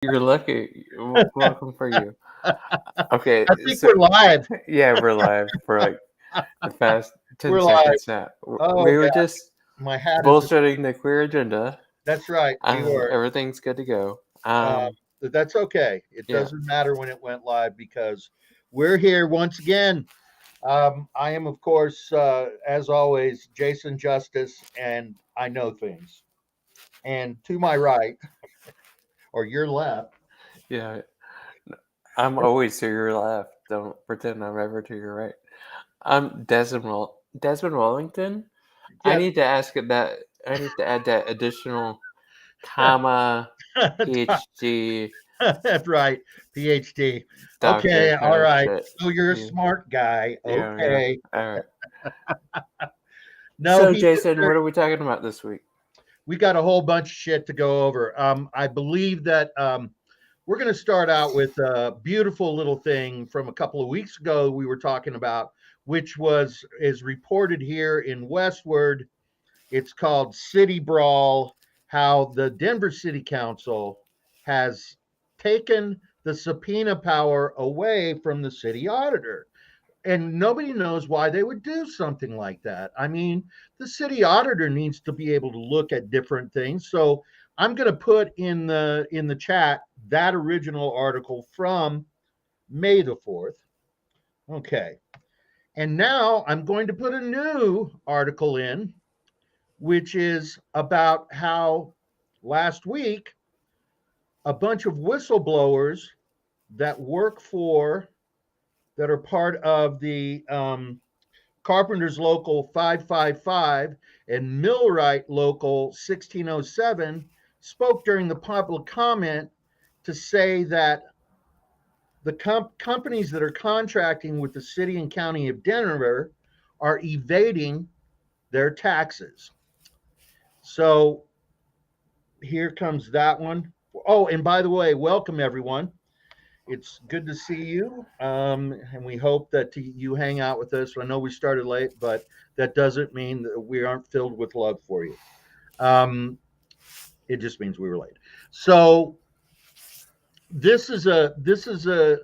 You're lucky. Welcome for you. Okay, I think so we're live. yeah, we're live for like the past 10 We're live. seconds now. Oh We were God, just my hat is. bullshitting the queer agenda. That's right. We were. Everything's good to go. But that's okay. It Yeah, doesn't matter when it went live because we're here once again. I am, of course, as always, Jason Justice, and I know things. And to my right, or your left, yeah. I'm always to your left. Don't pretend I'm ever to your right. I'm Desmond Wellington. I yep, need to ask it that. I need to add that additional comma, PhD, that's right, PhD. doctor Okay, kind all of right. shit. So you're a Yeah, smart guy. yeah. Okay. All right. No, So, he is. Jason, what are we talking about this week? We got a whole bunch of shit to go over. I believe that we're going to start out with a beautiful little thing from a couple of weeks ago we were talking about, which is reported here in Westward. It's called City Brawl, how the Denver City Council has taken the subpoena power away from the city auditor, and nobody knows why they would do something like that. I mean, the city auditor needs to be able to look at different things. So I'm going to put in the chat that original article from May the 4th. Okay. And now I'm going to put a new article in, which is about how last week a bunch of whistleblowers that work for that are part of the Carpenter's Local 555 and Millwright Local 1607 spoke during the public comment to say that the companies that are contracting with the city and county of Denver are evading their taxes. So here comes that one. Oh, and by the way, welcome everyone. It's good to see you. And we hope that you hang out with us. I know we started late, but that doesn't mean that we aren't filled with love for you. Um, it just means we were late. So this is a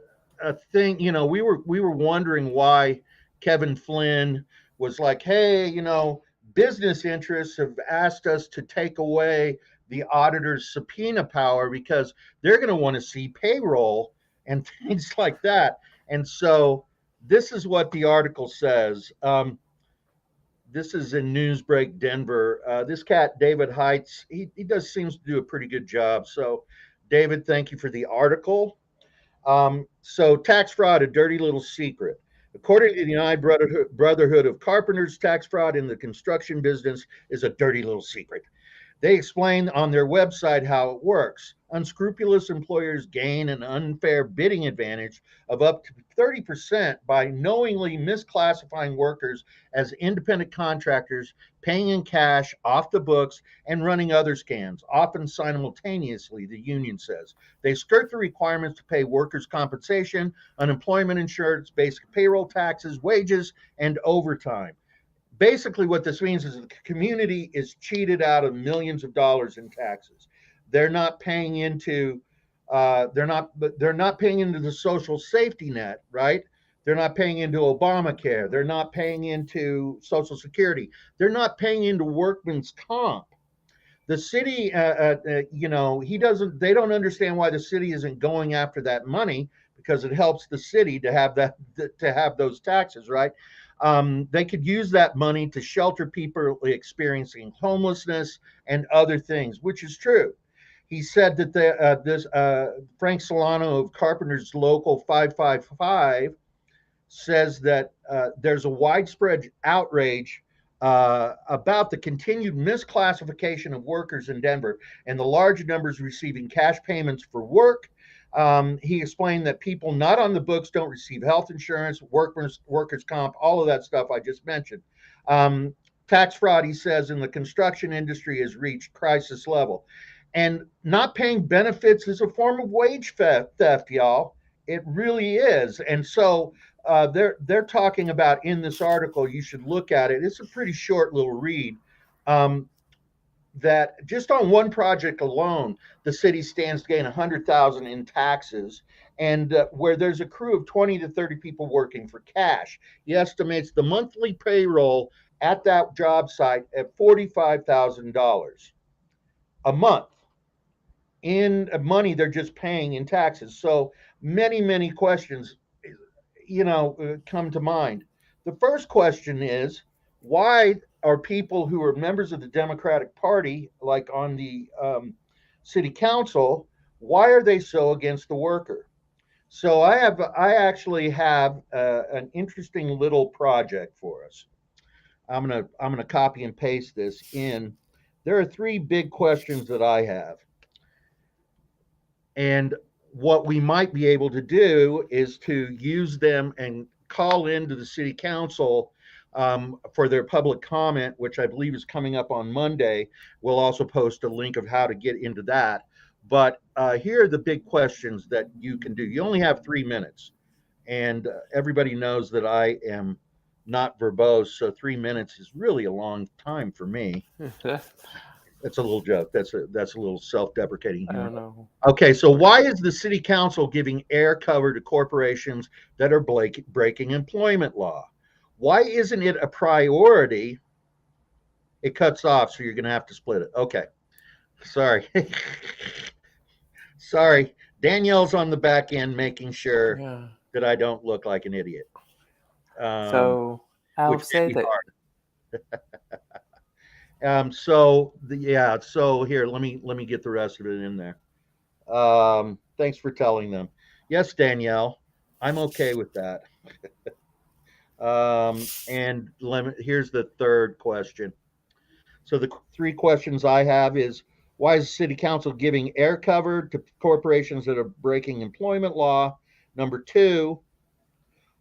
thing. We were wondering why Kevin Flynn was like, hey, business interests have asked us to take away the auditor's subpoena power because they're going to want to see payroll and things like that. And so this is what the article says. This is in Newsbreak Denver. This cat, David Heitz, he does seems to do a pretty good job. So, David, thank you for the article. So tax fraud, a dirty little secret. According to the United Brotherhood of Carpenters, tax fraud in the construction business is a dirty little secret. They explain on their website how it works. Unscrupulous employers gain an unfair bidding advantage of up to 30% by knowingly misclassifying workers as independent contractors, paying in cash off the books, and running other scams, often simultaneously, the union says. They skirt the requirements to pay workers' compensation, unemployment insurance, basic payroll taxes, wages, and overtime. Basically what this means is the community is cheated out of millions of dollars in taxes. They're not paying into they're not paying into the social safety net, right? They're not paying into Obamacare. They're not paying into Social Security. They're not paying into workman's comp. The city, he doesn't. They don't understand why the city isn't going after that money because it helps the city to have those taxes, right? They could use that money to shelter people experiencing homelessness and other things, which is true. He said that this Frank Solano of Carpenter's Local 555 says that there's a widespread outrage about the continued misclassification of workers in Denver and the large numbers receiving cash payments for work. He explained that people not on the books don't receive health insurance, workers' comp, all of that stuff I just mentioned. Um, Tax fraud, he says, in the construction industry has reached crisis level. And not paying benefits is a form of wage theft, y'all. It really is. And so they're talking about in this article. You should look at it. It's a pretty short little read. Um, that just on one project alone, the city stands to gain 100,000 in taxes, and where there's a crew of 20 to 30 people working for cash. He estimates the monthly payroll at that job site at $45,000 a month in money they're just paying in taxes. So many questions, come to mind. The first question is, why are people who are members of the Democratic Party, like on the city council, why are they so against the worker? So I actually have an interesting little project for us. I'm gonna copy and paste this in. There are three big questions that I have. And what we might be able to do is to use them and call into the city council for their public comment, which I believe is coming up on Monday. We'll also post a link of how to get into that. But here are the big questions that you can do. You only have 3 minutes, and everybody knows that I am not verbose, so 3 minutes is really a long time for me. That's a little joke. That's a little self-deprecating I humor. don't know. Okay, so why is the city council giving air cover to corporations that are breaking employment law? Why isn't it a priority? It cuts off, so you're going to have to split it. Okay, sorry. Sorry. Danielle's on the back end making sure Yeah. that I don't look like an idiot, So I'll which say may be that. hard. So here, let me get the rest of it in there. Thanks for telling them. Yes, Danielle, I'm okay with that. And here's the third question. So the three questions I have is, why is the city council giving air cover to corporations that are breaking employment law? Number two,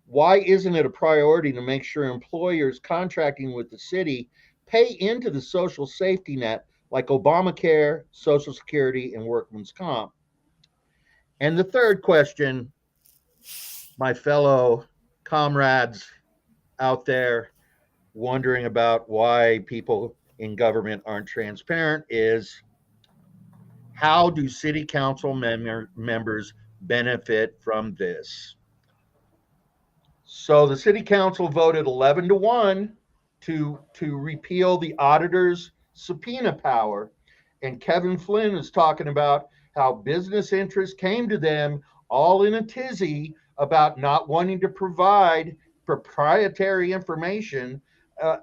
why isn't it a priority to make sure employers contracting with the city pay into the social safety net like Obamacare, Social Security, and Workman's Comp? And the third question, my fellow comrades out there wondering about why people in government aren't transparent, is, how do city council members benefit from this? So the city council voted 11-1 to repeal the auditor's subpoena power. And Kevin Flynn is talking about how business interests came to them all in a tizzy about not wanting to provide proprietary information. Uh,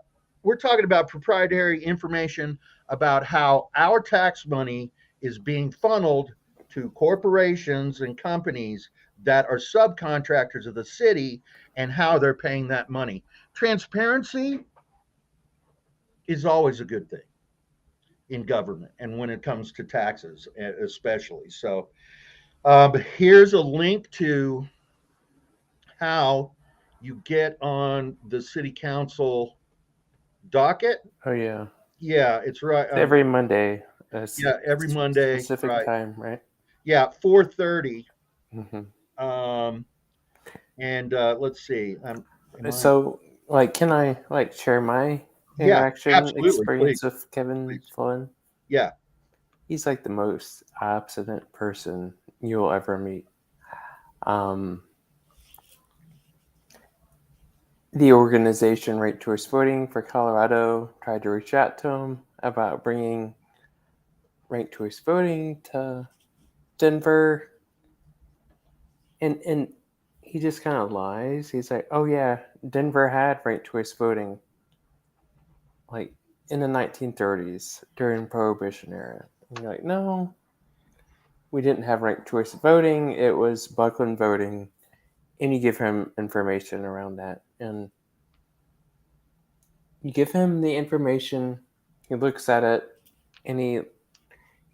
we're talking about proprietary information about how our tax money is being funneled to corporations and companies that are subcontractors of the city, and how they're paying that money. Transparency is always a good thing in government, and when it comes to taxes, especially. So, here's a link to how you get on the city council docket. Oh yeah. Yeah, it's right. It's every Monday, a Yeah, every Monday. specific Right. time, right? Yeah, 4:30. Hmm. Um, and let's see. Am I? So, like, can I like share my Yeah, interaction absolutely. Please, experience with Kevin please. Flynn? Yeah. He's like the most obstinate person you'll ever meet. Um, the organization Right Choice Voting for Colorado tried to reach out to him about bringing ranked choice voting to Denver, and he just kind of lies. He's like, "Oh yeah, Denver had ranked choice voting, like in the 1930s during Prohibition era." And you're like, "No, we didn't have ranked choice voting. It was Buckland voting." And you give him information around that, and you give him the information. He looks at it, and he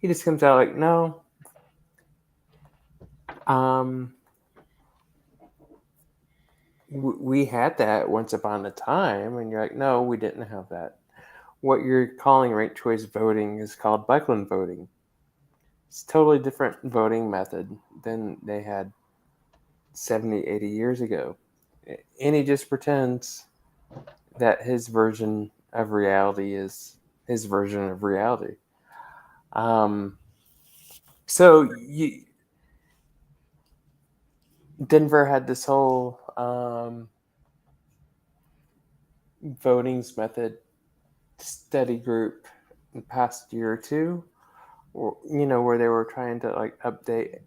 just comes out like, "No, um, we had that once upon a time," and you're like, "No, we didn't have that. What you're calling ranked choice voting is called Buckland voting. It's a totally different voting method than they had 70, 80 years ago." And he just pretends that his version of reality is his version of reality. Um, so Denver had this whole voting's method study group in the past year or two, where they were trying to like update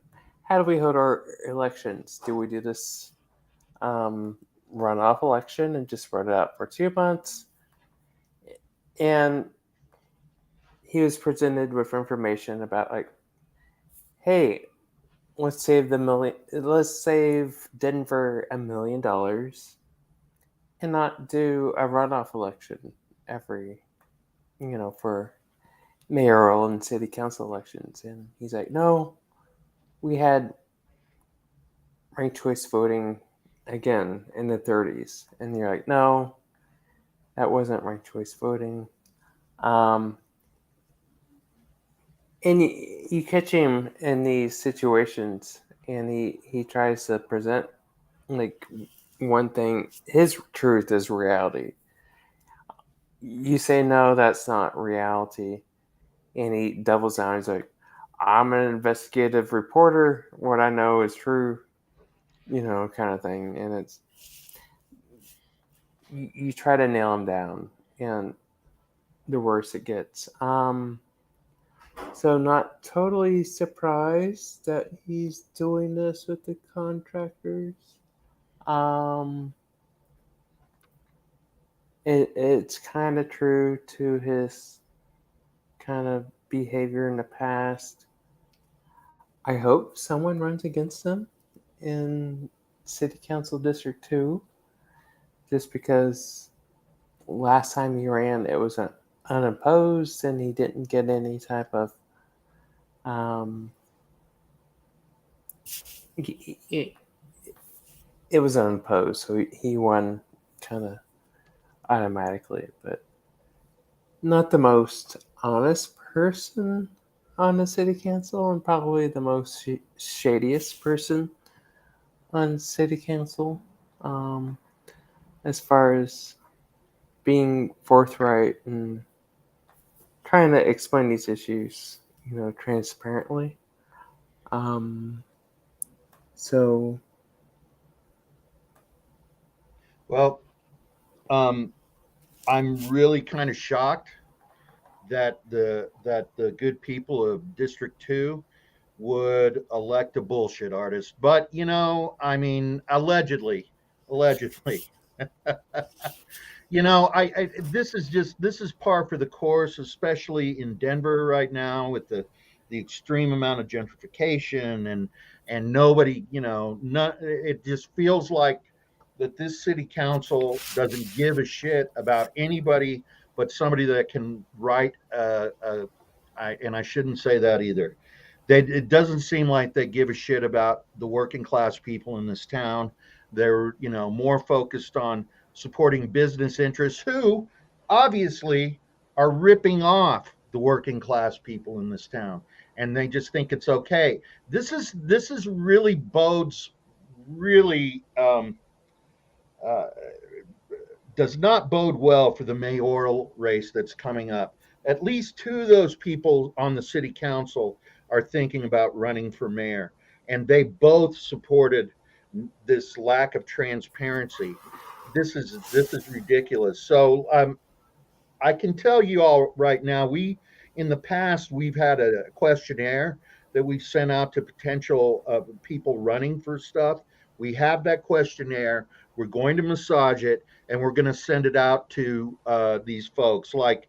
how do we hold our elections? Do we do this um, runoff election and just run it out for 2 months? And he was presented with information about like, hey, let's save Denver $1 million and not do a runoff election every, for mayoral and city council elections. And he's like, no, we had ranked choice voting again in the 30s. And you're like, no, that wasn't ranked choice voting. Um, and you catch him in these situations, and he tries to present like one thing. His truth is reality. You say no, that's not reality, and he doubles down. He's like, I'm an investigative reporter. What I know is true, kind of thing. And it's you try to nail him down, and the worse it gets. So not totally surprised that he's doing this with the contractors. Um, it's kind of true to his kind of behavior in the past. I hope someone runs against him in City Council District 2, just because last time he ran, it was unopposed and he didn't get any type of. Um, it, it was unopposed, so he won kind of automatically, but not the most honest person on the city council, and probably the most shadiest person on city council, um, as far as being forthright and trying to explain these issues, transparently. Um, so Well, um, I'm really kind of shocked that the good people of District Two would elect a bullshit artist. But I mean, allegedly, this is par for the course, especially in Denver right now with the extreme amount of gentrification and nobody, not it just feels like that this city council doesn't give a shit about anybody but somebody that can write and I shouldn't say that either. It doesn't seem like they give a shit about the working class people in this town. They're, more focused on supporting business interests who obviously are ripping off the working class people in this town, and they just think it's okay. This is really bodes really uh, does not bode well for the mayoral race that's coming up. At least two of those people on the city council are thinking about running for mayor, and they both supported this lack of transparency. This is ridiculous. So I can tell you all right now, we in the past we've had a questionnaire that we've sent out to potential people running for stuff. We have that questionnaire. We're going to massage it, and we're going to send it out to these folks. Like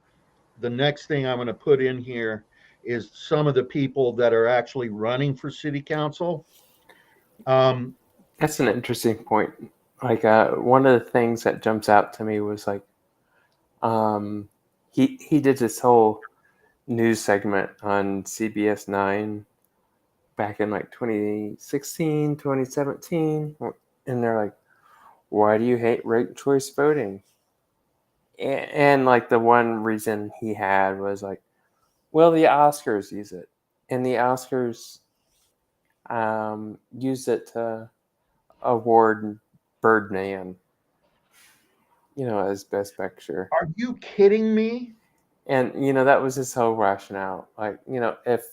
the next thing I'm going to put in here is some of the people that are actually running for city council. Um, that's an interesting point. Like one of the things that jumps out to me was like um, he did this whole news segment on CBS 9 back in like 2016, 2017, and they're like, why do you hate ranked choice voting? And like the one reason he had was like, well, the Oscars use it, and the Oscars use it to award Birdman, as best picture. are you kidding me? And that was his whole rationale. Like, if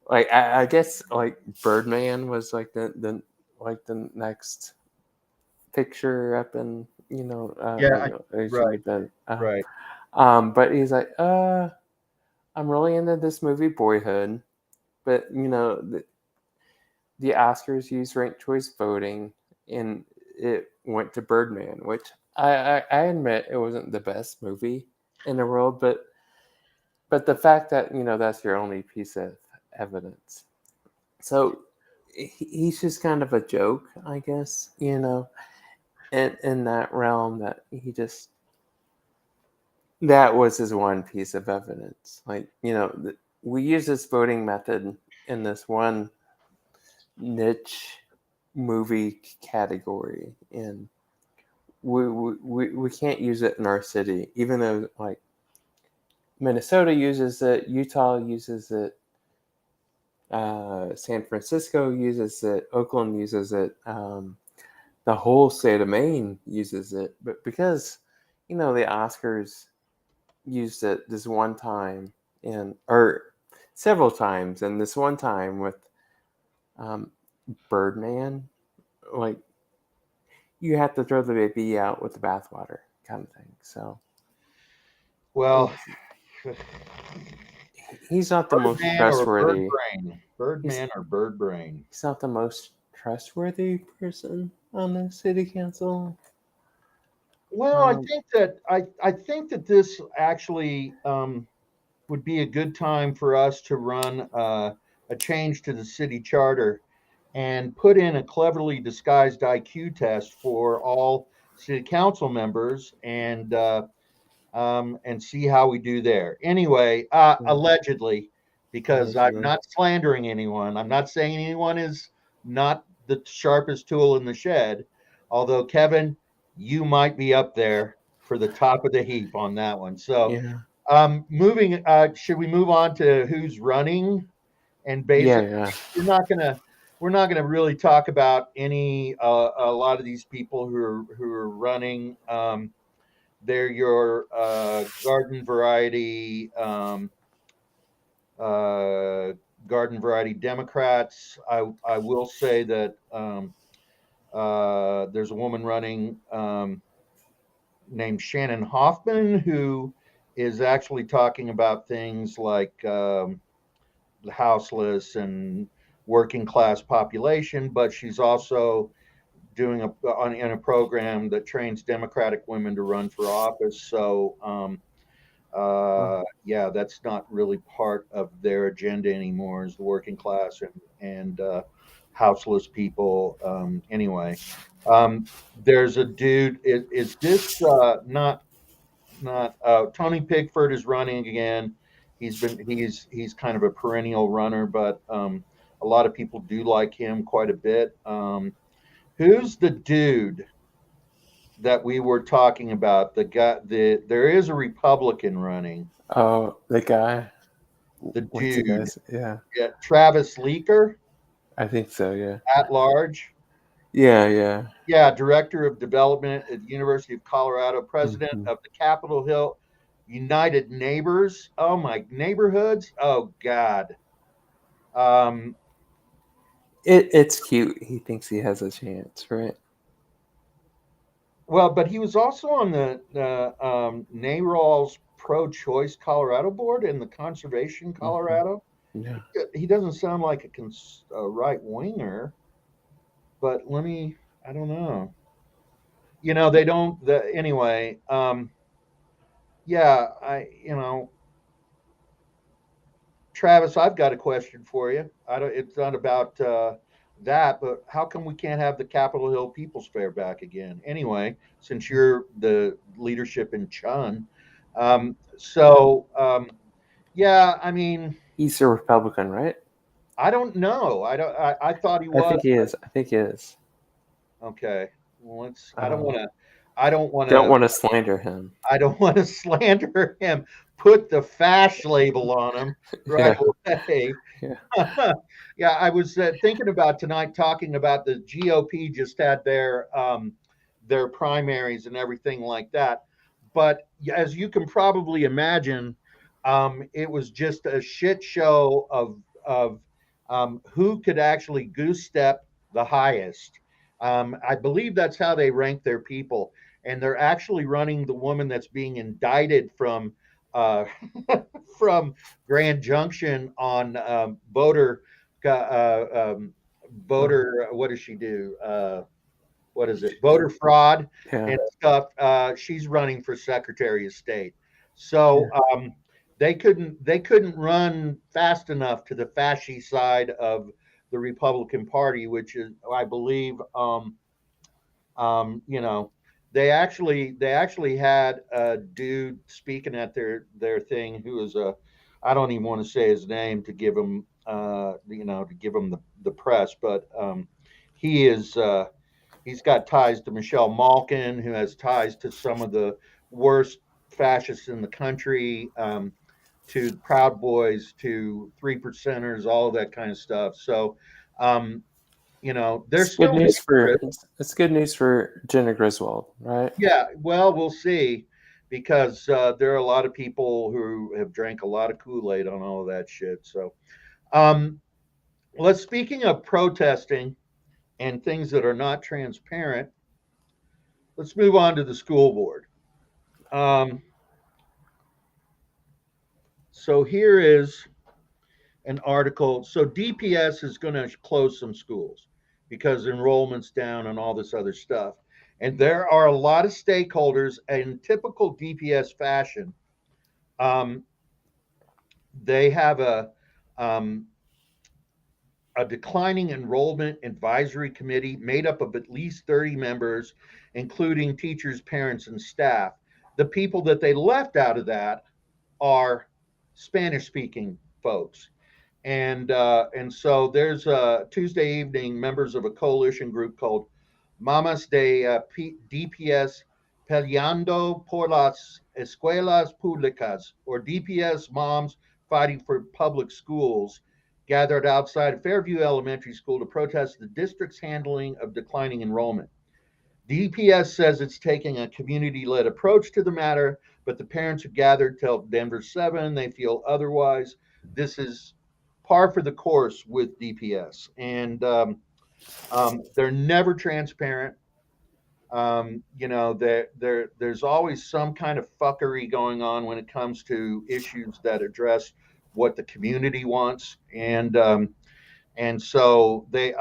like I guess like Birdman was like the next picture up in Yeah, as you right, would then. right. But he's like, I'm really into this movie Boyhood, but the Oscars used ranked choice voting, and it went to Birdman, which I admit it wasn't the best movie in the world, but the fact that that's your only piece of evidence, so he's just kind of a joke, I guess, in that realm that he just that was his one piece of evidence. Like we use this voting method in this one niche movie category, and we can't use it in our city, even though like Minnesota uses it, Utah uses it, San Francisco uses it, Oakland uses it, the whole state of Maine uses it. But because the Oscars used it this one time, and or several times, and this one time with um, Birdman, like you have to throw the baby out with the bathwater, kind of thing. So Well, it's he's not the most Birdman or Bird trustworthy. Brain? He's Birdman or Bird Brain? he's not the most trustworthy person on the city council. Well, Um, I think that this actually would be a good time for us to run a change to the city charter and put in a cleverly disguised IQ test for all city council members and see how we do there. Anyway, allegedly, because I'm Allegedly. not slandering anyone. I'm not saying anyone is not the sharpest tool in the shed. Although Kevin, you might be up there for the top of the heap on that one. So, Yeah. moving. Should we move on to who's running? And Yeah. basically, Yeah. we're not gonna we're not gonna really talk about any a lot of these people who are running. They're your uh, garden variety Democrats. I will say that there's a woman running named Shannon Hoffman who is actually talking about things like the houseless and working class population, but she's also doing in a program that trains Democratic women to run for office. So yeah, that's not really part of their agenda anymore. Is the working class and houseless people. Anyway, there's a dude. Is this not Tony Pickford is running again? He's kind of a perennial runner, but a lot of people do like him quite a bit. Who's the dude that we were talking about? The guy. There is a Republican running. Oh, the guy. The What's the dude, guy's? Yeah, yeah, Travis Leaker I think so. Yeah. at large. Yeah. Yeah. Yeah, director of development at the University of Colorado, president Hmm. of the Capitol Hill United Neighbors. Oh my neighborhoods. Oh God. Um, It's cute. He thinks he has a chance, right? well, but he was also on the NARAL's pro-choice Colorado board and the Conservation Hmm. Colorado. Yeah. He doesn't sound like a right winger, but let me. I don't know. They don't. Anyway. Yeah, Travis, I've got a question for you. I don't. It's not about that, but how come we can't have the Capitol Hill People's Fair back again? Anyway, since you're the leadership in Chun, yeah, I mean, He's a Republican, right? I don't know. I don't. I thought he I was, think he is. I think he is. but okay. Well, let's. I don't want Um, to. I don't want don't to. want to slander him. I don't want to slander him. Put the fash label on him right Yeah. away. Yeah. Yeah, I was thinking about tonight, talking about the GOP just had their primaries and everything like that. but as you can probably imagine, it was just a shit show of who could actually goose step the highest. I believe that's how they rank their people, and they're actually running the woman that's being indicted uh, from Grand Junction on voter. What does she do? What is it? Voter fraud Yeah. and stuff. She's running for Secretary of State. Yeah. So they couldn't run fast enough to the fascist side of the Republican Party, which is, I believe, you know, they actually had a dude speaking at their thing who is a, I don't even want to say his name to give him to give him the press, but he is he's got ties to Michelle Malkin, who has ties to some of the worst fascists in the country, to Proud Boys, to Three Percenters, all of that kind of stuff. So, um, they're It's good still news for dangerous. it's good news for Jenna Griswold, right? Yeah, well, we'll see, because there are a lot of people who have drank a lot of Kool-Aid on all of that shit. So, um, let's speaking of protesting and things that are not transparent, let's move on to the school board. Um, so here is an article. So DPS is going to close some schools because enrollment's down and all this other stuff. And there are a lot of stakeholders in typical DPS fashion. Um, they have um, a declining enrollment advisory committee made up of at least 30 members, including teachers, parents, and staff. The people that they left out of that are Spanish speaking folks. And so there's Tuesday evening, members of a coalition group called Mamas de DPS Peleando por las Escuelas Públicas, or DPS Moms Fighting for Public Schools, gathered outside Fairview Elementary School to protest the district's handling of declining enrollment. DPS says it's taking a community led approach to the matter, but the parents who gathered tell Denver 7 they feel otherwise. This is par for the course with DPS. And they're never transparent. There's always some kind of fuckery going on when it comes to issues that address what the community wants. And so they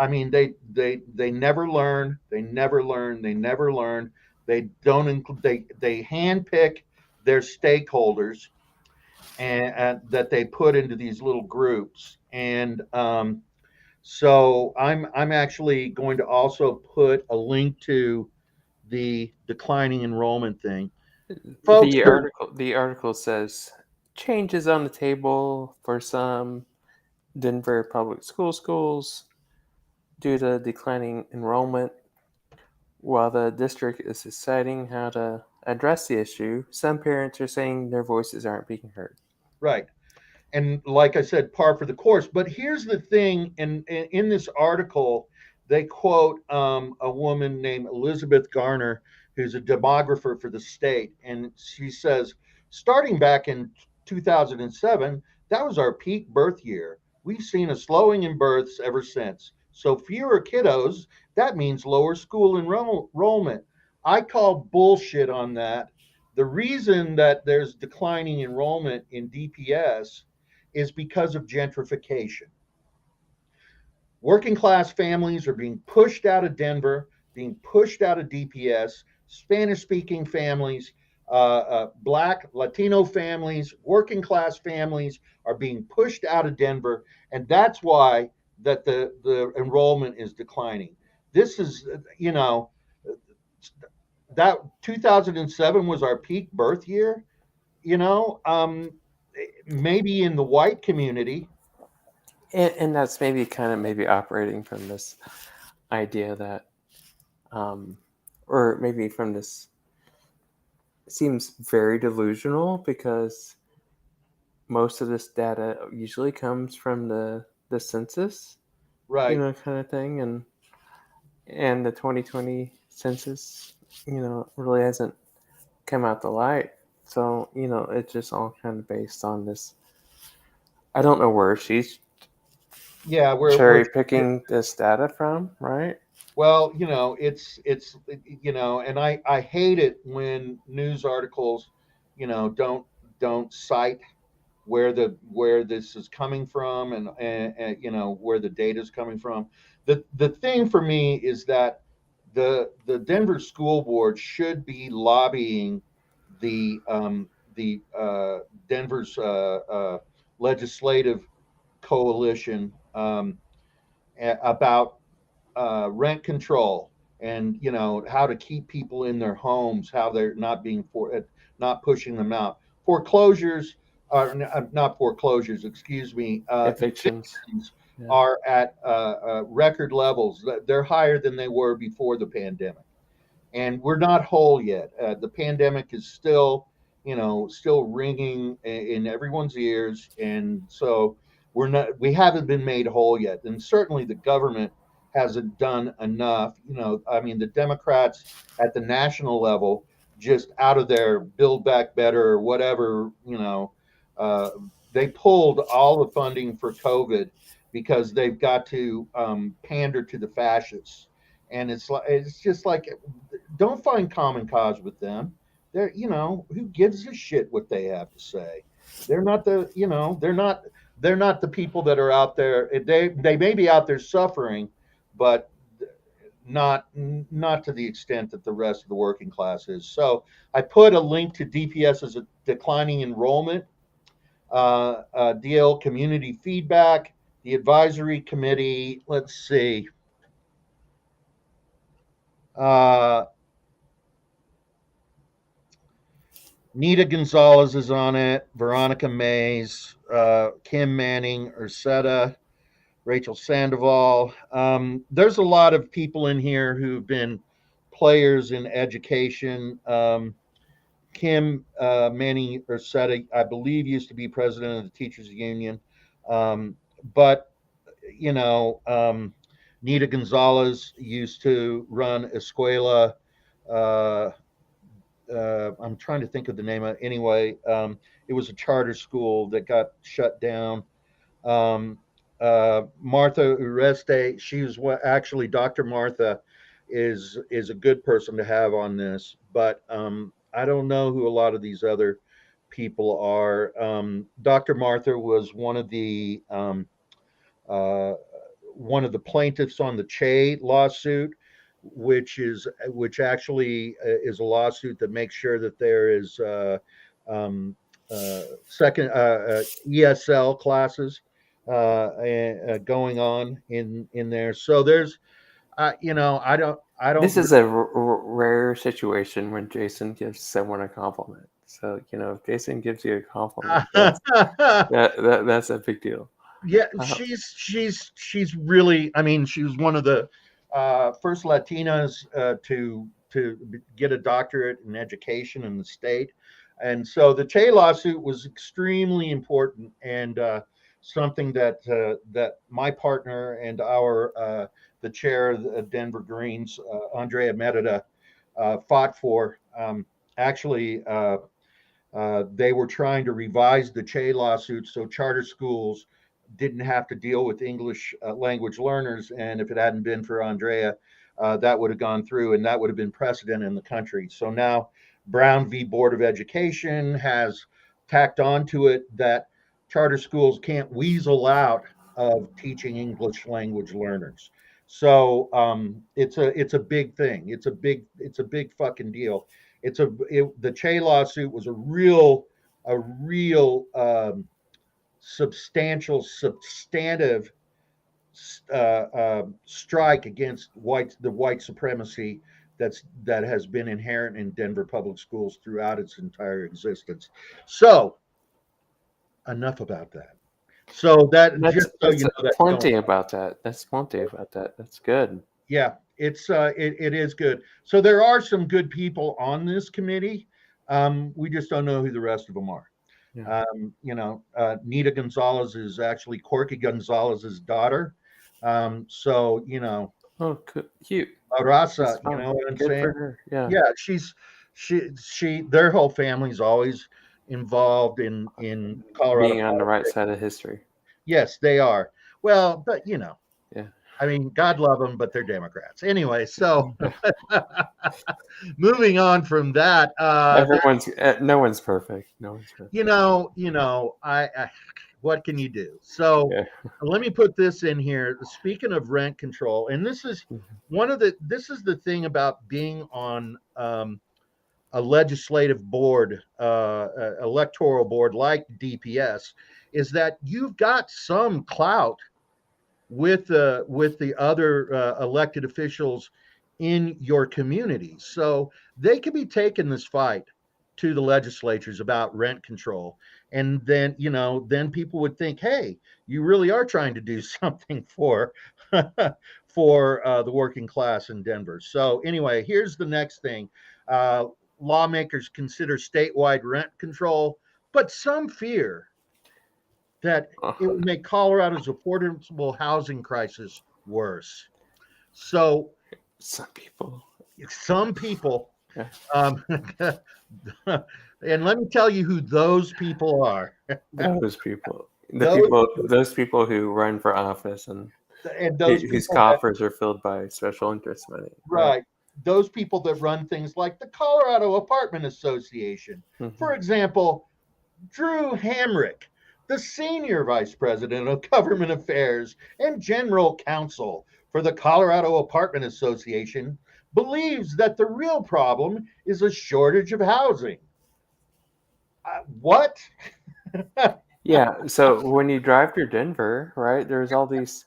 never learn, they never learn, they never learn. They don't include, they handpick their stakeholders, and that they put into these little groups. And so I'm actually going to also put a link to the declining enrollment thing, folks. The article says changes on the table for some Denver public schools due to declining enrollment. While the district is deciding how to address the issue, some parents are saying their voices aren't being heard. Right. And like I said, par for the course. But here's the thing: in this article, they quote a woman named Elizabeth Garner, who's a demographer for the state, and she says, starting back in 2007, that was our peak birth year. We've seen a slowing in births ever since. So fewer kiddos, that means lower school enrollment. I call bullshit on that. The reason that there's declining enrollment in DPS is because of gentrification. Working class families are being pushed out of Denver, being pushed out of DPS. Spanish speaking families, Black, Latino families, working class families are being pushed out of Denver. And that's why that the enrollment is declining. This is, that 2007 was our peak birth year, you know, maybe in the white community. And that's maybe kind of maybe operating from this idea that, um, or maybe from this, seems very delusional because most of this data usually comes from the census, Right. kind of thing, and the 2020 census, really hasn't. come out the light. So, it's just all kind of based on this. I don't know where she's Yeah, we're cherry picking this data from, right? well, it's and I hate it when news articles, don't cite where this is coming from, and where the data is coming from. The thing for me is that the Denver School Board should be lobbying the Denver's legislative coalition, about rent control, and how to keep people in their homes, how they're not pushing them out. Foreclosures are not foreclosures, excuse me. Evictions. Evictions Yeah. are at record levels. They're higher than they were before the pandemic, and we're not whole yet. The pandemic is still ringing in everyone's ears, and so we haven't been made whole yet. And certainly the government hasn't done enough. I mean, the Democrats at the national level, just out of their Build Back Better or whatever, uh, they pulled all the funding for COVID because they've got to pander to the fascists. And it's just like, don't find common cause with them. Who gives a shit what they have to say? They're not the, they're not the people that are out there. They may be out there suffering, but not to the extent that the rest of the working class is. So I put a link to DPS's declining enrollment, DL community feedback, the advisory committee. Let's see. Uh, Nita Gonzalez is on it, Veronica Mays, Kim Manning, Ursetta, Rachel Sandoval. There's a lot of people in here who've been players in education. Kim Manning Ursetta, I believe, used to be president of the Teachers Union. But, you know, um, Nita Gonzalez used to run Escuela. Uh, I'm trying to think of the name of it. Anyway, it was a charter school that got shut down. Um, Martha Ureste, she was actually Dr. Martha is a good person to have on this, but I don't know who a lot of these other people are. Dr. Martha was uh, one of the plaintiffs on the Che lawsuit, which actually is a lawsuit that makes sure that there is second ESL classes going on in there. So there's I don't This is a rare situation when Jason gives someone a compliment. So, if Jason gives you a compliment, that's a big deal. Yeah, Uh, she's really. I mean, she was one of the first Latinas to get a doctorate in education in the state, and so the Che lawsuit was extremely important, and something that my partner and our the chair of the Denver Greens, Andrea Merida, fought for. Actually. They were trying to revise the Che lawsuit so charter schools didn't have to deal with English language learners. And if it hadn't been for Andrea, that would have gone through, and that would have been precedent in the country. So now Brown v. Board of Education has tacked onto it that charter schools can't weasel out of teaching English language learners. So it's a big thing. It's a big fucking deal. The Che lawsuit was a real substantive strike against the white supremacy that has been inherent in Denver public schools throughout its entire existence. So enough about that. So that that's just so that's you know that's going. plenty about that. That's plenty about that. That's good. Yeah, it is good. So there are some good people on this committee. We just don't know who the rest of them are. Yeah. Nita Gonzalez is actually Corky Gonzalez's daughter. So Oh, cute. That's Arasa, you fun. know what I'm Good saying? for her. Yeah. Yeah, their whole family's always involved in Colorado Being on the right politics. side of history. Yes, they are. Well, but Yeah. I mean, God love them, but they're Democrats anyway. So moving on from that, No one's perfect. No one's perfect. I what can you do? So Yeah. let me put this in here. Speaking of rent control, and this is the thing about being on a legislative board, electoral board like DPS, is that you've got some clout with the other elected officials in your community. So they could be taking this fight to the legislatures about rent control. And then, then people would think, hey, you really are trying to do something for for the working class in Denver. So anyway, here's the next thing. Uh, Lawmakers consider statewide rent control, but some fear that it Oh, would make Colorado's affordable housing crisis worse. So some people. some people, Yeah. um, and let me tell you who those people are. Those people. those Those people who run for office and and those whose people that coffers are filled by special interest money. Right. right, those people that run things like the Colorado Apartment Association, Mm-hmm. for example, Drew Hamrick, the Senior Vice President of Government Affairs and General Counsel for the Colorado Apartment Association, believes that the real problem is a shortage of housing. What? Yeah. So when you drive through Denver, right, there's all these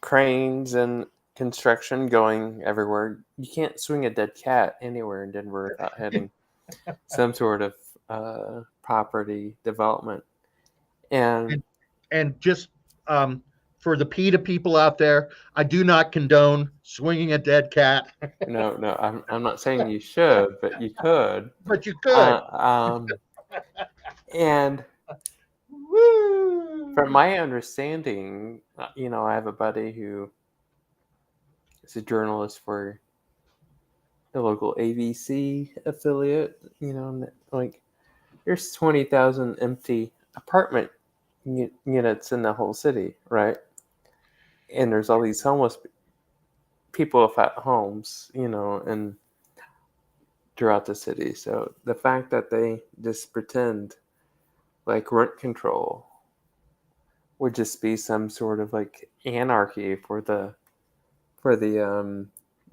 cranes and construction going everywhere. You can't swing a dead cat anywhere in Denver without hitting some sort of property development. And And just for the PETA people out there, I do not condone swinging a dead cat, no, I'm not saying you should, but you could. but you could. Uh, um, and from Woo! my understanding, I have a buddy who is a journalist for the local ABC affiliate. Like there's 20,000 empty apartment units in the whole city, right? And there's all these homeless people without homes, and throughout the city. So the fact that they just pretend like rent control would just be some sort of like anarchy for the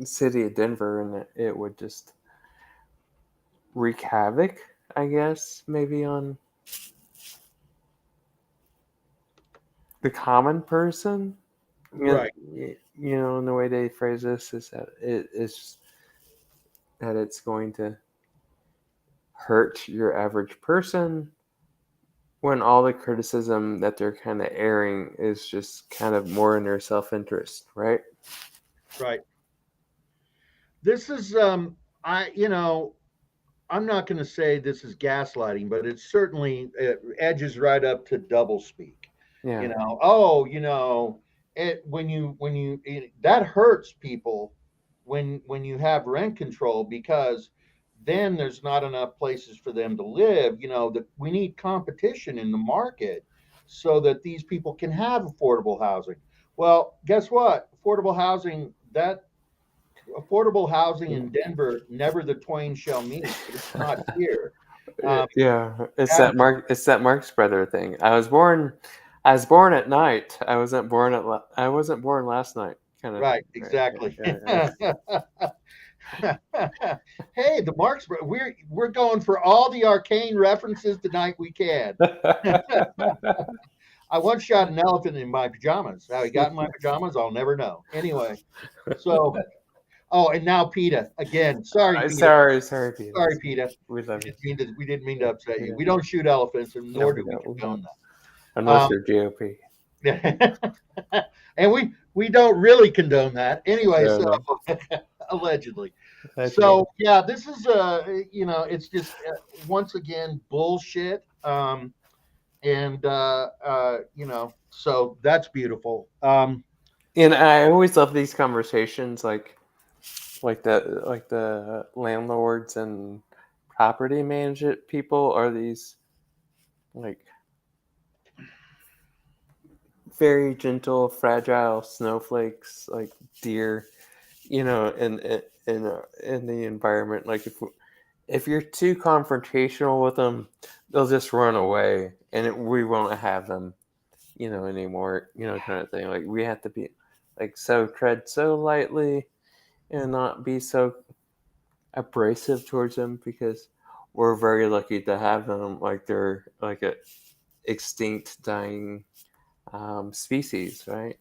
city of Denver, and it would just wreak havoc, I guess, maybe on the common person. Right. And the way they phrase this is that it's going to hurt your average person when all the criticism that they're kind of airing is just kind of more in their self-interest, right? Right. This is I'm not going to say this is gaslighting, but it edges right up to double speak. Yeah. Oh, that hurts people when you have rent control, because then there's not enough places for them to live. That we need competition in the market so that these people can have affordable housing. Well, guess what? Affordable housing in Denver, never the twain shall meet. It's not here. Yeah, it's That, that Marx brother thing. I was born at night. I wasn't born last night, kind of right, thing. Right? exactly. Yeah, Hey, the Marx, we're going for all the arcane references tonight we can. yeah. I once shot an elephant in my pajamas. How he got in my pajamas, I'll never know. Anyway, so and now PETA again. Sorry, PETA. Sorry, Peter. Sorry, PETA. We love you. We didn't mean to upset you. Yeah. We don't shoot elephants, and No, nor we do we don't. We condone don't. that. Unless you're GOP. And we don't really condone that anyway. No, So no. allegedly. That's So yeah, this is it's just once again bullshit. So that's beautiful. And I always love these conversations, like like the landlords and property management people are these like very gentle, fragile snowflakes, like deer, in the environment. Like if you're too confrontational with them, they'll just run away, and we won't have them, anymore. Kind of thing. Like we have to be like so tread so lightly and not be so abrasive towards them because we're very lucky to have them. Like they're like a extinct, dying species, right?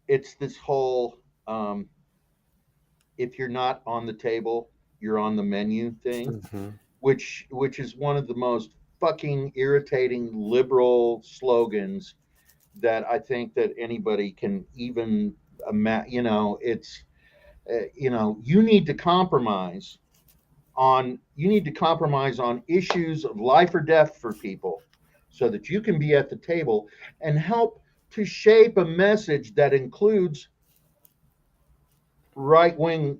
It's this whole um, if you're not on the table, you're on the menu thing, Mm-hmm. which is one of the most fucking irritating liberal slogans that I think that anybody can even imagine. It's you need to compromise on issues of life or death for people so that you can be at the table and help to shape a message that includes right wing,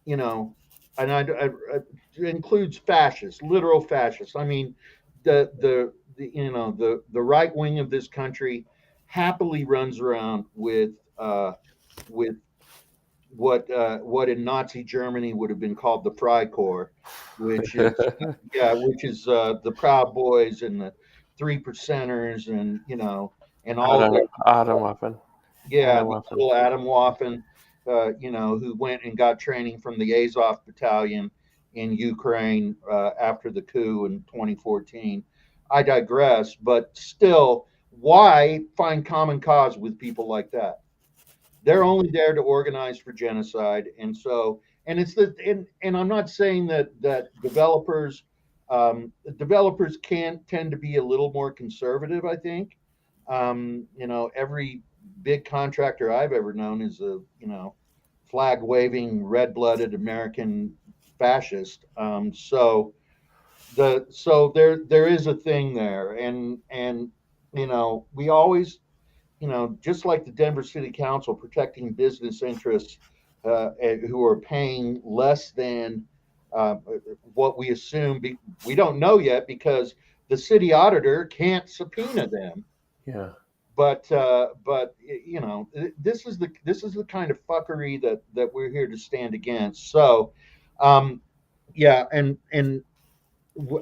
you know, and includes fascists, literal fascists. I mean, the right wing of this country happily runs around with what in Nazi Germany would have been called the Freikorps, which is the Proud Boys and the Three Percenters, and and all of Autumn, their autumn muffin, yeah, autumn the muffin. little Adam Waffen, who went and got training from the Azov Battalion in Ukraine after the coup in 2014. I digress, but still, why find common cause with people like that? They're only there to organize for genocide, and it's and I'm not saying that developers can tend to be a little more conservative. I think, every big contractor I've ever known is a flag waving, red blooded American fascist. So there is a thing there, and we always, just like the Denver City Council protecting business interests who are paying less than uh, what we assume. We don't know yet because the city auditor can't subpoena them. Yeah, But this is the kind of fuckery that we're here to stand against. So, yeah, and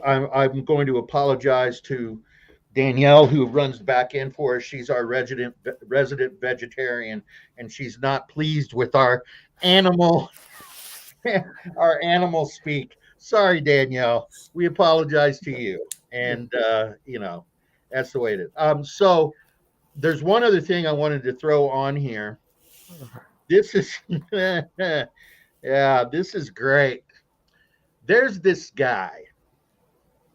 I'm going to apologize to Danielle, who runs the back end for us. She's our resident vegetarian, and she's not pleased with our animal our animal speak. Sorry, Danielle. We apologize to you, and that's the way it is. So there's one other thing I wanted to throw on here. This is yeah, this is great. There's this guy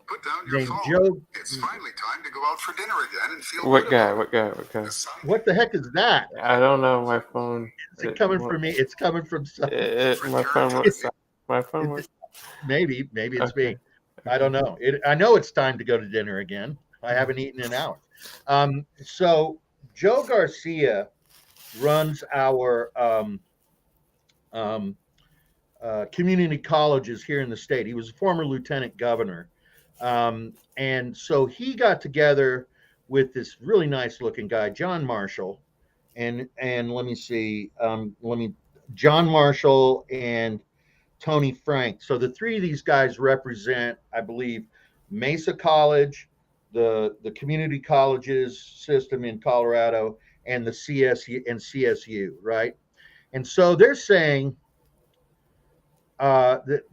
Put down your named phone. Joe. It's finally time to go out for dinner again and feel what good guy? about it. What guy? What guy? What the heck is that? I don't know. My phone. Is it coming from me? It's coming from some. My phone Return went. to My phone It, went. maybe it's me. Okay. I Okay. don't know. I know it's time to go to dinner again. I haven't eaten in hours. So Joe Garcia runs our um, community colleges here in the state. He was a former lieutenant governor, and so he got together with this really nice looking guy, John Marshall, and let me see, John Marshall and Tony Frank. So the three of these guys represent, I believe, Mesa College, the community colleges system in Colorado, and the CSU, right? And so they're saying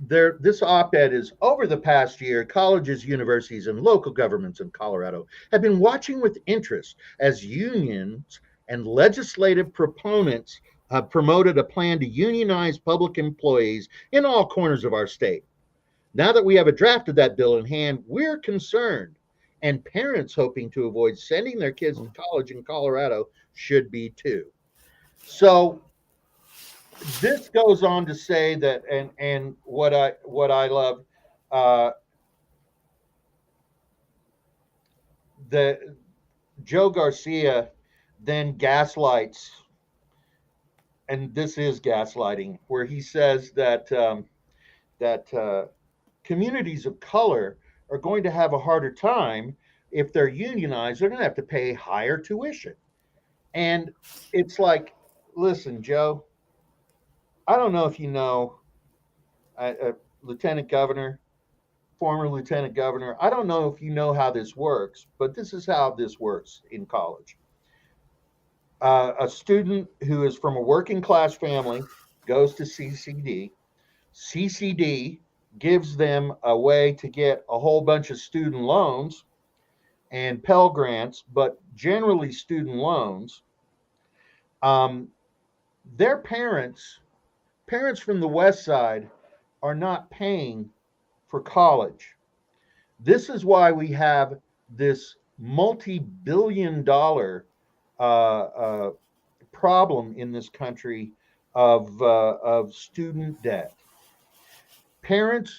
this op-ed is over the past year, colleges, universities, and local governments in Colorado have been watching with interest as unions and legislative proponents have promoted a plan to unionize public employees in all corners of our state. Now that we have a draft of that bill in hand, we're concerned, and parents hoping to avoid sending their kids to college in Colorado should be too. So this goes on to say that, and what I love, uh, the Joe Garcia then gaslights and this is gaslighting, where he says that communities of color are going to have a harder time if they're unionized. They're going to have to pay higher tuition, and it's like, listen, Joe, I don't know if you know, Lieutenant Governor, former Lieutenant Governor. I don't know if you know how this works, but this is how this works in college. A student who is from a working class family goes to CCD. CCD gives them a way to get a whole bunch of student loans and Pell Grants, but generally student loans. Um, their parents from the West Side, are not paying for college. This is why we have this multi-billion-dollar uh, problem in this country of student debt. Parents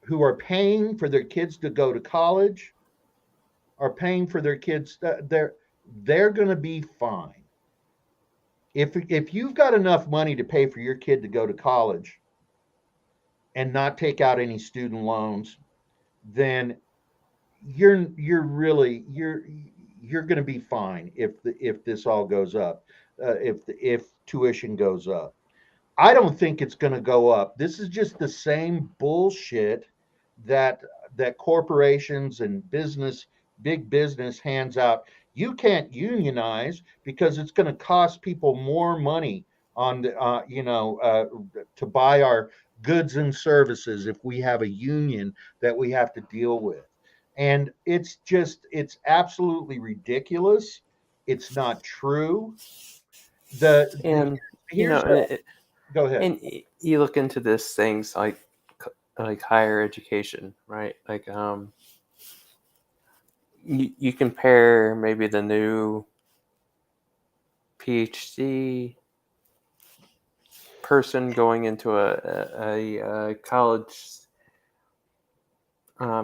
who are paying for their kids to go to college are paying for their kids. They're going to be fine. If you've got enough money to pay for your kid to go to college and not take out any student loans, then you're going to be fine if this all goes up, if tuition goes up. I don't think it's going to go up. This is just the same bullshit that corporations and big business hands out. You can't unionize because it's going to cost people more money on the to buy our goods and services if we have a union that we have to deal with. And it's absolutely ridiculous. It's not true. The And you know, here's Go ahead. and you look into this things like higher education, right? Like you compare maybe the new PhD person going into a college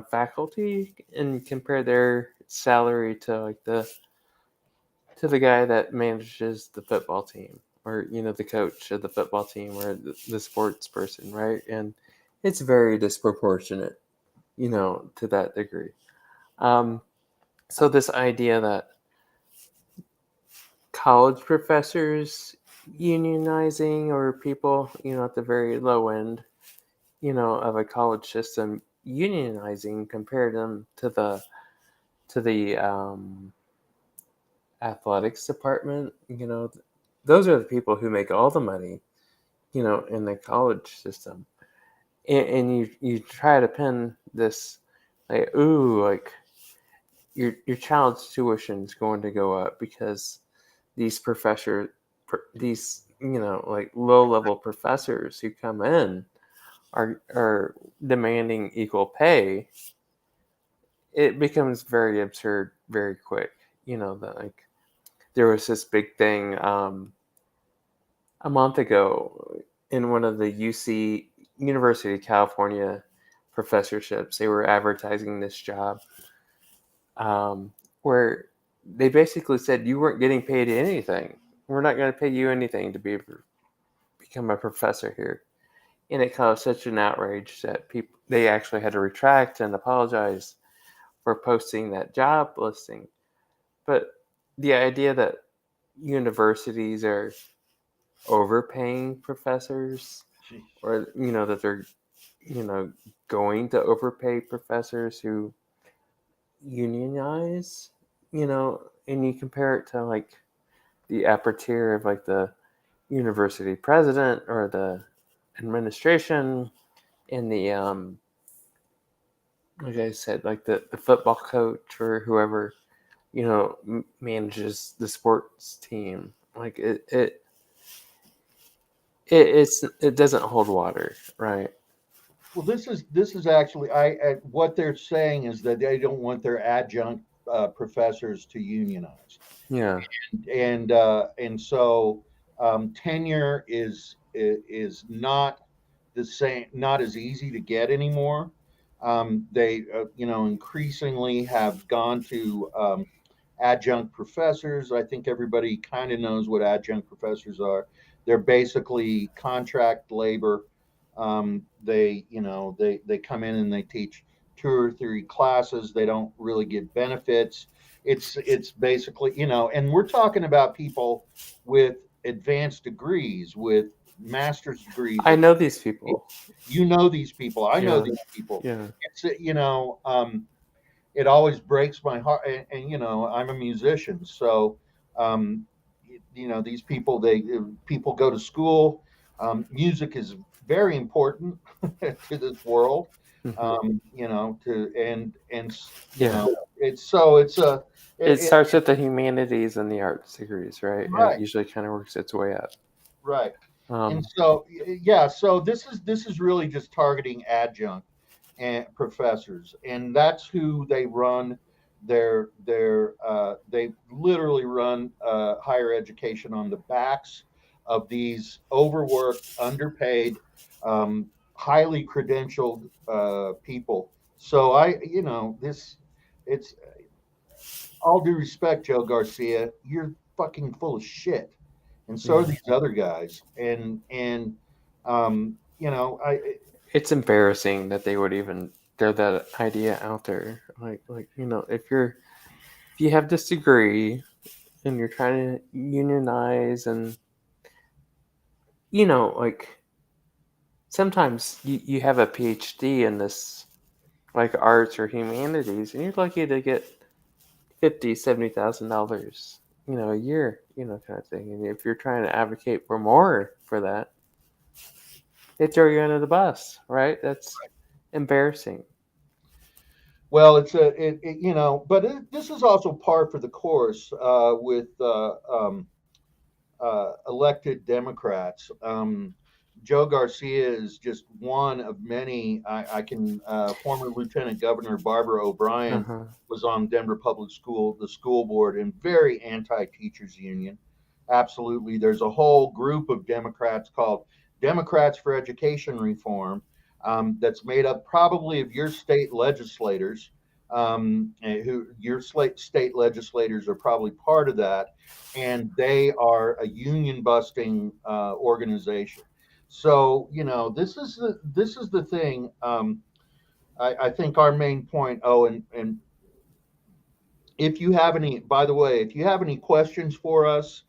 faculty and compare their salary to like the guy that manages the football team, or the coach of the football team, or the sports person, right? And it's very disproportionate, to that degree. So this idea that college professors unionizing, or people, at the very low end, of a college system unionizing, compare them to the athletics department. Those are the people who make all the money, in the college system. And you try to pin this, like, ooh, like your child's tuition is going to go up because these these like low level professors who come in are demanding equal pay. It becomes very absurd very quick. That, like, there was this big thing a month ago in one of the UC University of California professorships. They were advertising this job, where they basically said you weren't getting paid anything. We're not going to pay you anything to become a professor here. And it caused such an outrage that they actually had to retract and apologize for posting that job listing. But the idea that universities are overpaying professors, or that they're going to overpay professors who unionize, and you compare it to like the upper tier of like the university president or the administration, and the like I said, like the football coach or whoever manages the sports team. Like it doesn't hold water, right? Well, this is actually, what they're saying is that they don't want their adjunct professors to unionize, Yeah. and so tenure is not the same, not as easy to get anymore. They increasingly have gone to adjunct professors. I think everybody kind of knows what adjunct professors are. They're basically contract labor. They come in and they teach 2 or 3 classes. They don't really get benefits. It's basically, and we're talking about people with advanced degrees, with master's degrees. I know these people. You know these people. I know Yeah, these people. yeah. It always breaks my heart. And I'm a musician, so um, these people, people go to school. Music is very important to this world. Hmm. Yeah. It's a It it, starts with the humanities and the arts degrees, right? And it right. usually kind of works its way up. Right. And Um, so, yeah, so this is really just targeting adjunct and professors, and that's who they run they literally run higher education on the backs of these overworked, underpaid, highly credentialed people. So this it's all due respect, Joe Garcia, you're fucking full of shit, and so are yeah. these other guys. I It's embarrassing that they would even throw that idea out there. Like if you have this degree and you're trying to unionize and like sometimes you have a PhD in this like arts or humanities and you're lucky to get 50, $70,000 a year, kind of thing. And if you're trying to advocate for more for that, they throw you under the bus, right? That's embarrassing. Well, it's a it but this is also par for the course with elected Democrats. Joe Garcia is just one of many. I can. Former Lieutenant Governor Barbara O'Brien Uh-huh. was on Denver Public School, the school board, and very anti-teachers union. Absolutely, there's a whole group of Democrats called Democrats for Education Reform, that's made up probably of your state legislators. Who your state legislators are probably part of that, and they are a union busting organization. So this is the thing. I think our main point. Oh, and if you have any, by the way, if you have any questions for us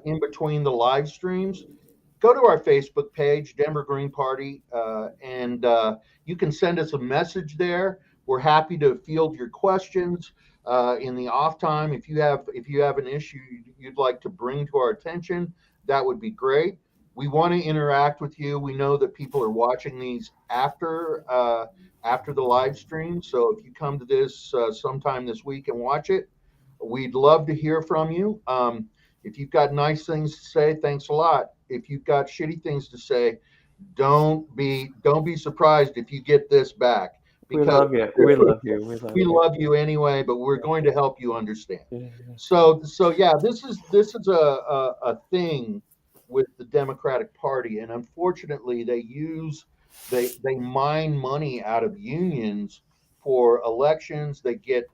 in between the live streams, go to our Facebook page, Denver Green Party, and you can send us a message there. We're happy to field your questions in the off time. If you have an issue you'd like to bring to our attention, that would be great. We want to interact with you. We know that people are watching these after the live stream. So if you come to this sometime this week and watch it, we'd love to hear from you. If you've got nice things to say, thanks a lot. If you've got shitty things to say, don't be surprised if you get this back, We because love you. We love you. We love we you. love you anyway, but we're going to help you understand. Yeah. So yeah, this is a thing with the Democratic Party, and unfortunately, they mine money out of unions for elections. They get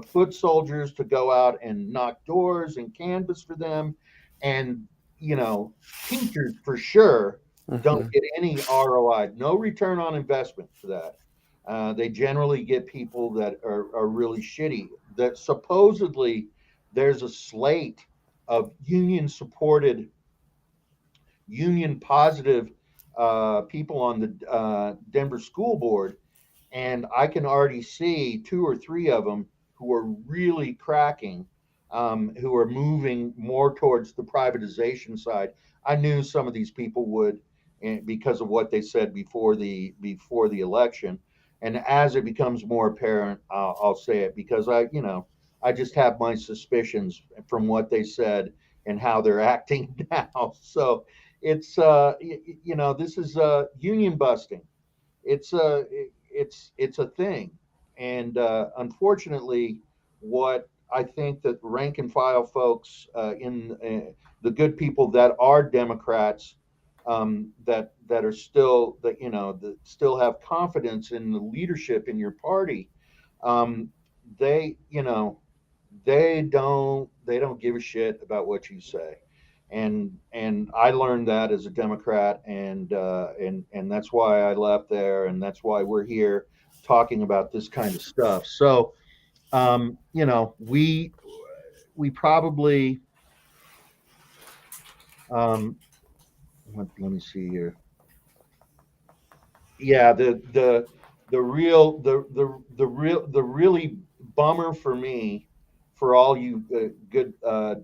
foot soldiers to go out and knock doors and canvass for them, and teachers for sure don't Hmm. get any ROI, no return on investment for that. They generally get people that are really shitty. That supposedly there's a slate of union supported, union positive people on the Denver school board, and I can already see 2 or 3 of them who are really cracking, who are moving more towards the privatization side. I knew some of these people would, and because of what they said before the election, and as it becomes more apparent, I'll say it because I just have my suspicions from what they said and how they're acting now. So this is union busting. It's a thing, and unfortunately, what I think that rank and file folks in the good people that are Democrats, that are still that still have confidence in the leadership in your party, um, they they don't give a shit about what you say, and I learned that as a Democrat, and that's why I left there, and that's why we're here talking about this kind of stuff. So we probably um, let me see here. Yeah, the really bummer for me, for all you good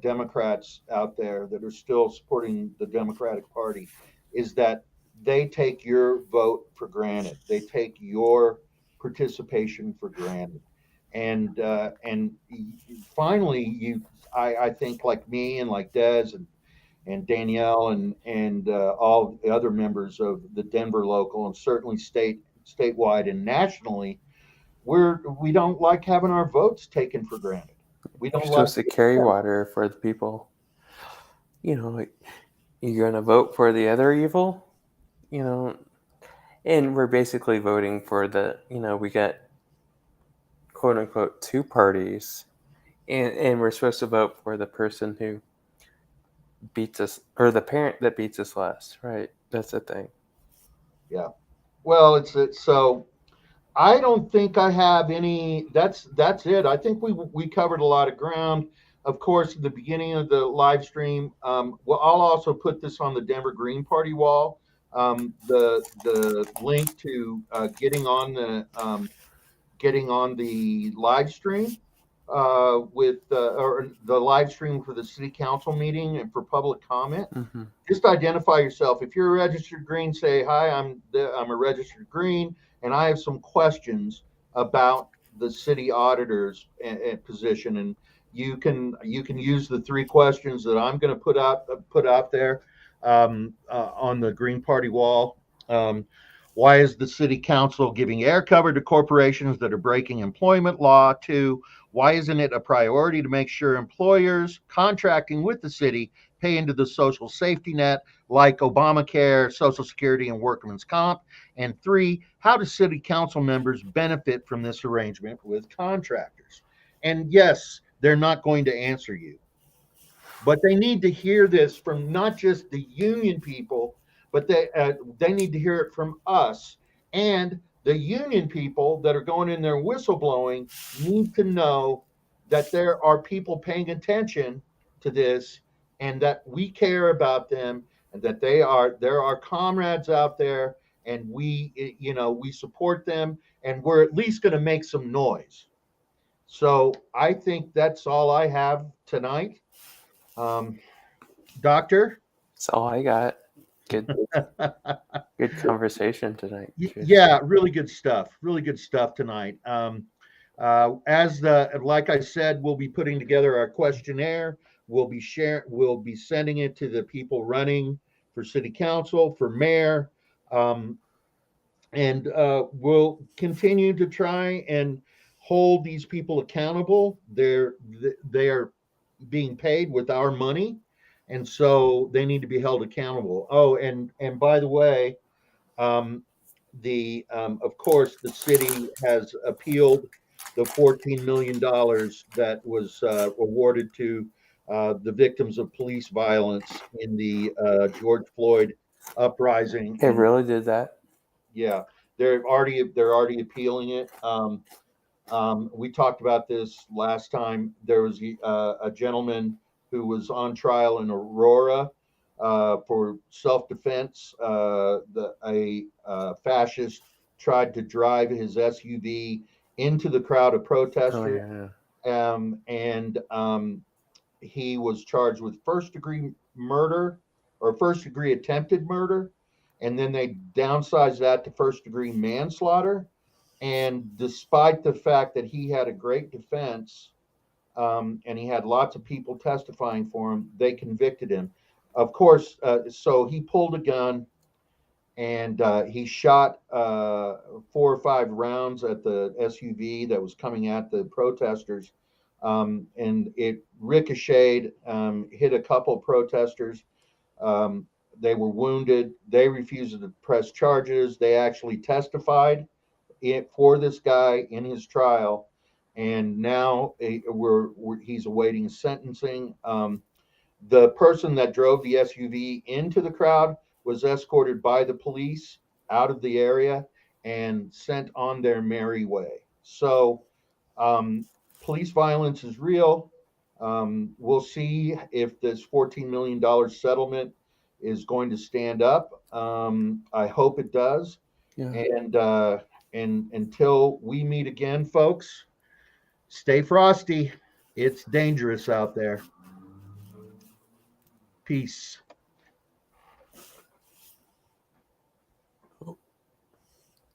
Democrats out there that are still supporting the Democratic Party, is that they take your vote for granted. They take your participation for granted, and finally, I think, like me and like Des and Danielle and all the other members of the Denver local, and certainly statewide and nationally, we don't like having our votes taken for granted. We You're don't like supposed to carry water for the people. Like, you're gonna vote for the other evil. You know, and we're basically voting for we got quote unquote two parties, and we're supposed to vote for the person who beats us, or the parent that beats us last, right? That's the thing. Yeah. Well, it's so I don't think I have any. That's it. I think we covered a lot of ground. Of course, at the beginning of the live stream, well, I'll also put this on the Denver Green Party wall. The link to getting on the live stream with or the live stream for the city council meeting and for public comment. Mm-hmm. Just identify yourself. If you're a registered green, say hi. I'm a registered green, and I have some questions about the city auditor's position. And you can use the three questions that I'm going to put out there on the Green Party wall. Why is the city council giving air cover to corporations that are breaking employment law? Two, why isn't it a priority to make sure employers contracting with the city pay into the social safety net like Obamacare, Social Security, and Workman's Comp? And three, how do city council members benefit from this arrangement with contractors? And yes, they're not going to answer you, but they need to hear this from not just the union people, but they need to hear it from us. And the union people that are going in there whistleblowing need to know that there are people paying attention to this, and that we care about them, and that there are comrades out there, and we support them, and we're at least going to make some noise. So I think that's all I have tonight. Um, Doctor? That's all I got. Good, good conversation tonight, Jason. Yeah, really good stuff. Really good stuff tonight. Like I said, we'll be putting together our questionnaire. We'll be sending it to the people running for city council, for mayor, um, and we'll continue to try and hold these people accountable. They are being paid with our money, and so they need to be held accountable. Oh, and by the way, um, the of course the city has appealed the $14 million that was awarded to the victims of police violence in the George Floyd uprising. It And really did that. yeah, they're already appealing it. We talked about this last time. There was a gentleman who was on trial in Aurora for self-defense. A fascist tried to drive his SUV into the crowd of Oh protesters, yeah. and he was charged with first-degree murder or first-degree attempted murder, and then they downsized that to first-degree manslaughter. And despite the fact that he had a great defense, and he had lots of people testifying for him, they convicted him. Of course, so he pulled a gun and he shot 4 or 5 rounds at the SUV that was coming at the protesters. And it ricocheted, hit a couple of protesters. Um, they were wounded. They refused to press charges. They actually testified for this guy in his trial, and now he's awaiting sentencing. The person that drove the SUV into the crowd was escorted by the police out of the area and sent on their merry way. So, police violence is real. We'll see if this $14 million settlement is going to stand up. I hope it does. Yeah. And until we meet again, folks, stay frosty. It's dangerous out there. Peace.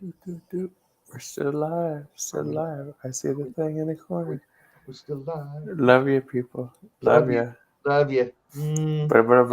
We're still alive. Still alive. I see the thing in the corner. We're still alive. Love you, people. Love you. Love you. But